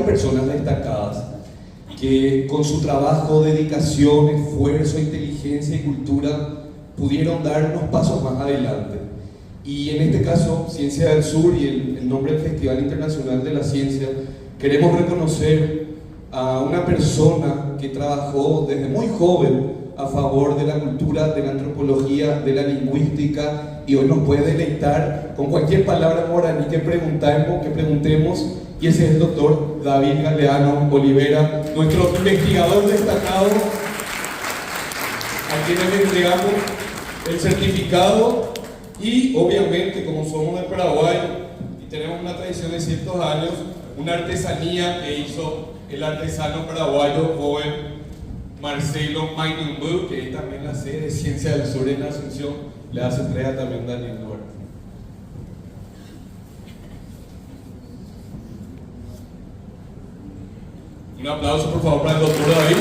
personas destacadas que con su trabajo, dedicación, esfuerzo, inteligencia y cultura pudieron dar unos pasos más adelante. Y en este caso, Ciencia del Sur y el nombre del Festival Internacional de la Ciencia, queremos reconocer a una persona que trabajó desde muy joven a favor de la cultura, de la antropología, de la lingüística, y hoy nos puede deleitar con cualquier palabra guaraní que preguntemos, y ese es el doctor David Galeano Olivera, nuestro investigador destacado, a quien le entregamos el certificado. Y obviamente, como somos de Paraguay y tenemos una tradición de ciertos años, una artesanía que hizo el artesano paraguayo joven Marcelo Mainumbu, que es también la sede de Ciencia del Sur en Asunción, le hace entrega también Daniel Duarte. Un aplauso por favor para el doctor David.